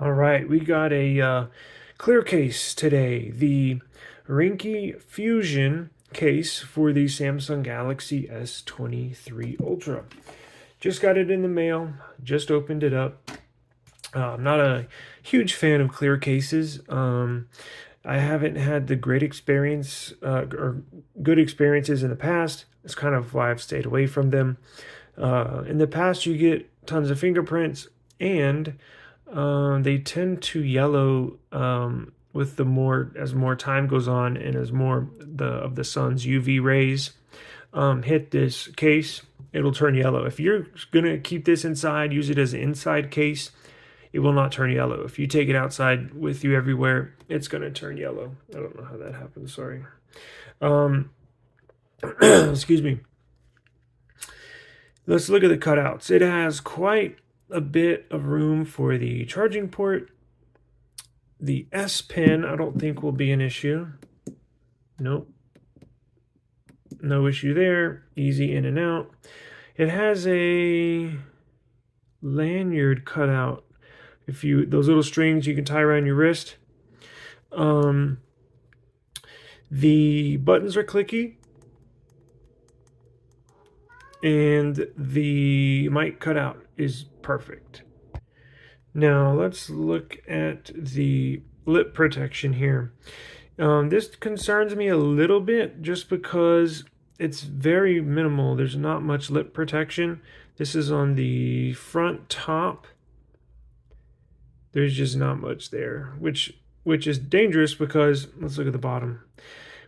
All right, we got a clear case today. The Ringke Fusion case for the Samsung Galaxy S23 Ultra. Just got it in the mail, just opened it up. I'm not a huge fan of clear cases. I haven't had the great experience or good experiences in the past. It's kind of why I've stayed away from them. In the past, you get tons of fingerprints, and they tend to yellow with the more time goes on, and as more of the sun's UV rays hit this case, it'll turn yellow. If you're gonna keep this inside, use it as an inside case, it will not turn yellow. If you take it outside with you everywhere, it's gonna turn yellow. I don't know how that happens. Sorry. Excuse me. Let's look at the cutouts. It has quite a bit of room for the charging port. The S Pen, I don't think will be an issue. Nope. No issue there. Easy in and out. It has a lanyard cutout. Those little strings you can tie around your wrist. The buttons are clicky. And the mic cutout is perfect. Now let's look at the lip protection here. This concerns me a little bit just because it's very minimal. There's not much lip protection. This is on the front top. There's just not much there, which is dangerous because, let's look at the bottom,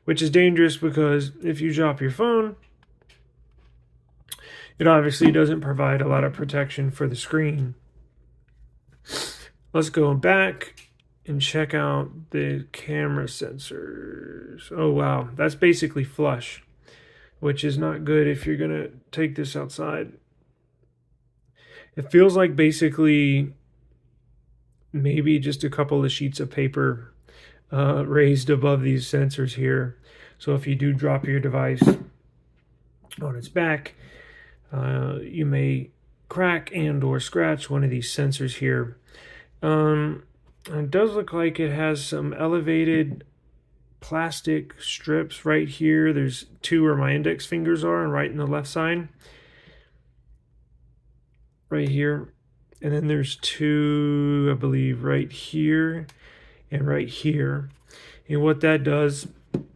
which is dangerous because if you drop your phone, it obviously doesn't provide a lot of protection for the screen. Let's go back and check out the camera sensors. Oh wow, that's basically flush, which is not good if you're gonna take this outside. It feels like basically maybe just a couple of sheets of paper raised above these sensors here. So if you do drop your device on its back, you may crack and or scratch one of these sensors here. It does look like it has some elevated plastic strips right here. There's two where my index fingers are, and right in the left side. Right here. And then there's two, I believe, right here and right here. And what that does,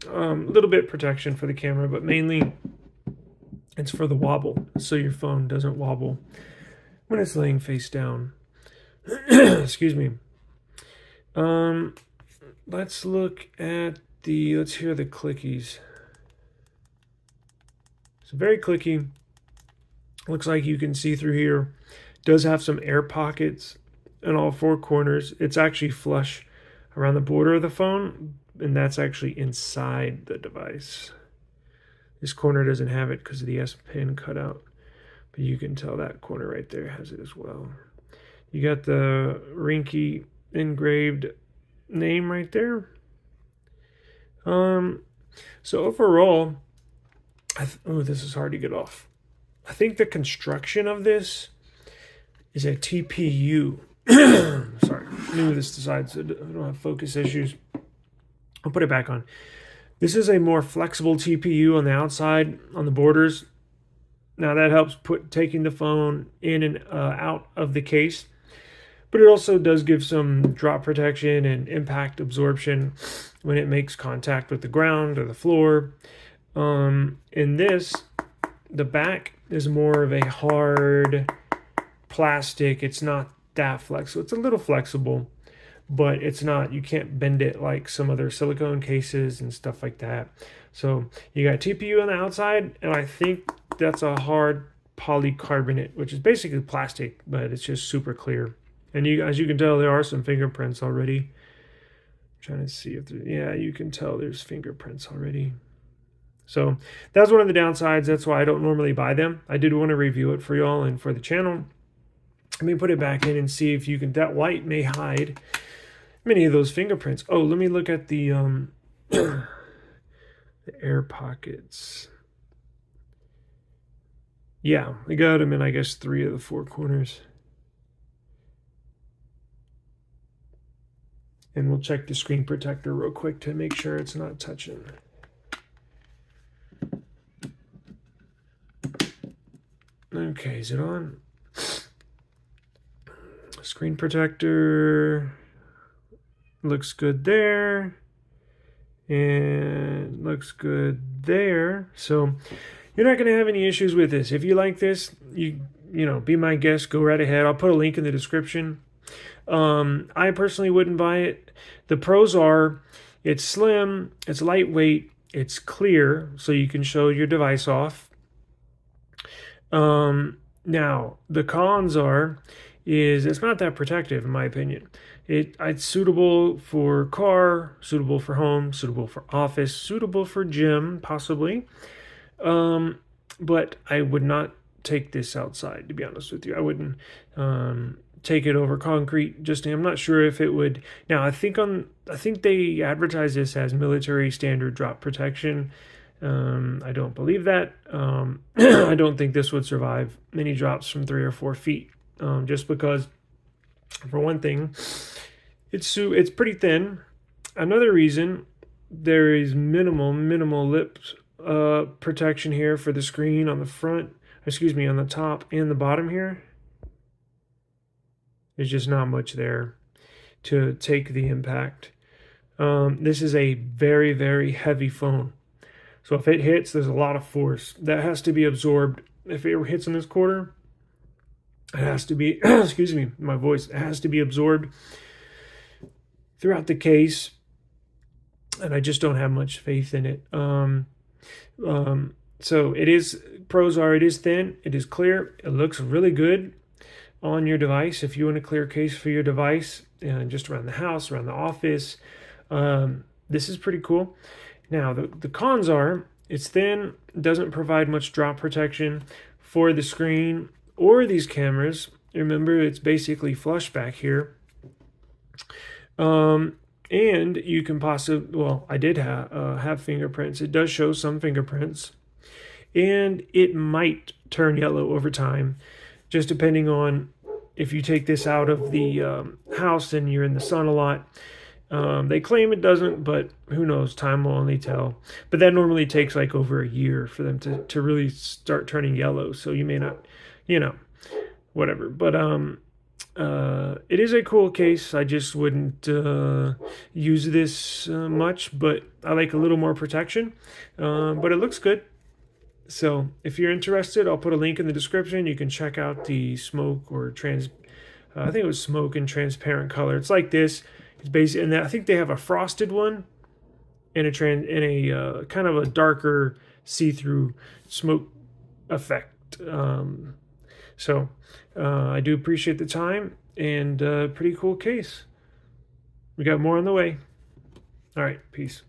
a little bit protection for the camera, but mainly it's for the wobble, so your phone doesn't wobble when it's laying face down. Excuse me. Let's look at let's hear the clickies. It's very clicky. Looks like you can see through here. It does have some air pockets in all four corners. It's actually flush around the border of the phone, and that's actually inside the device. This corner doesn't have it because of the S Pen cutout, but you can tell that corner right there has it as well. You got the Ringke engraved name right there. So overall, this is hard to get off. I think the construction of this is a TPU. Sorry, move this aside so I don't have focus issues. I'll put it back on. This is a more flexible TPU on the outside, on the borders. Now that helps taking the phone in and out of the case, but it also does give some drop protection and impact absorption when it makes contact with the ground or the floor. In this, the back is more of a hard plastic. It's not that flexible. It's a little flexible, but it's not, you can't bend it like some other silicone cases and stuff like that. So you got TPU on the outside, and I think that's a hard polycarbonate, which is basically plastic, but it's just super clear. And as you can tell, there are some fingerprints already. I'm trying to see if yeah, you can tell there's fingerprints already. So that's one of the downsides. That's why I don't normally buy them. I did want to review it for y'all and for the channel. Let me put it back in and see if you can, that white may hide many of those fingerprints. Oh, let me look at the the air pockets. Yeah, I got them in, I guess, 3 of the 4 corners. And we'll check the screen protector real quick to make sure it's not touching. Okay, is it on? Screen protector looks good there. And looks good there. So you're not going to have any issues with this. If you like this, you know, be my guest, go right ahead. I'll put a link in the description. I personally wouldn't buy it. The pros are it's slim, it's lightweight, it's clear, so you can show your device off. Now, the cons is it's not that protective, in my opinion. It's suitable for car, suitable for home, suitable for office, suitable for gym, possibly. But I would not take this outside, to be honest with you. I wouldn't take it over concrete. I'm not sure if it would. Now, I think they advertise this as military standard drop protection. I don't believe that. I don't think this would survive many drops from 3 or 4 feet. Just because, for one thing, it's pretty thin. Another reason, there is minimal lip protection here for the screen on the front. On the top and the bottom here. There's just not much there to take the impact. This is a very, very heavy phone. So if it hits, there's a lot of force that has to be absorbed. If it hits in this quarter, it has to be, excuse me, my voice, it has to be absorbed throughout the case. And I just don't have much faith in it. So it is, pros are, it is thin, it is clear, it looks really good on your device. If you want a clear case for your device, just around the house, around the office, this is pretty cool. Now, the cons are, it's thin, doesn't provide much drop protection for the screen or these cameras. Remember, it's basically flush back here. And you can possibly, well, I did have fingerprints. It does show some fingerprints. And it might turn yellow over time, just depending on if you take this out of the house and you're in the sun a lot. They claim it doesn't, but who knows? Time will only tell. But that normally takes like over a year for them to really start turning yellow. So you may not, whatever. But it is a cool case. I just wouldn't use this much, but I like a little more protection. But it looks good. So if you're interested, I'll put a link in the description. You can check out the smoke or I think it was smoke and transparent color. It's like this. It's basically, and I think they have a frosted one and a kind of a darker see-through smoke effect. So I do appreciate the time, and pretty cool case. We got more on the way. All right, peace.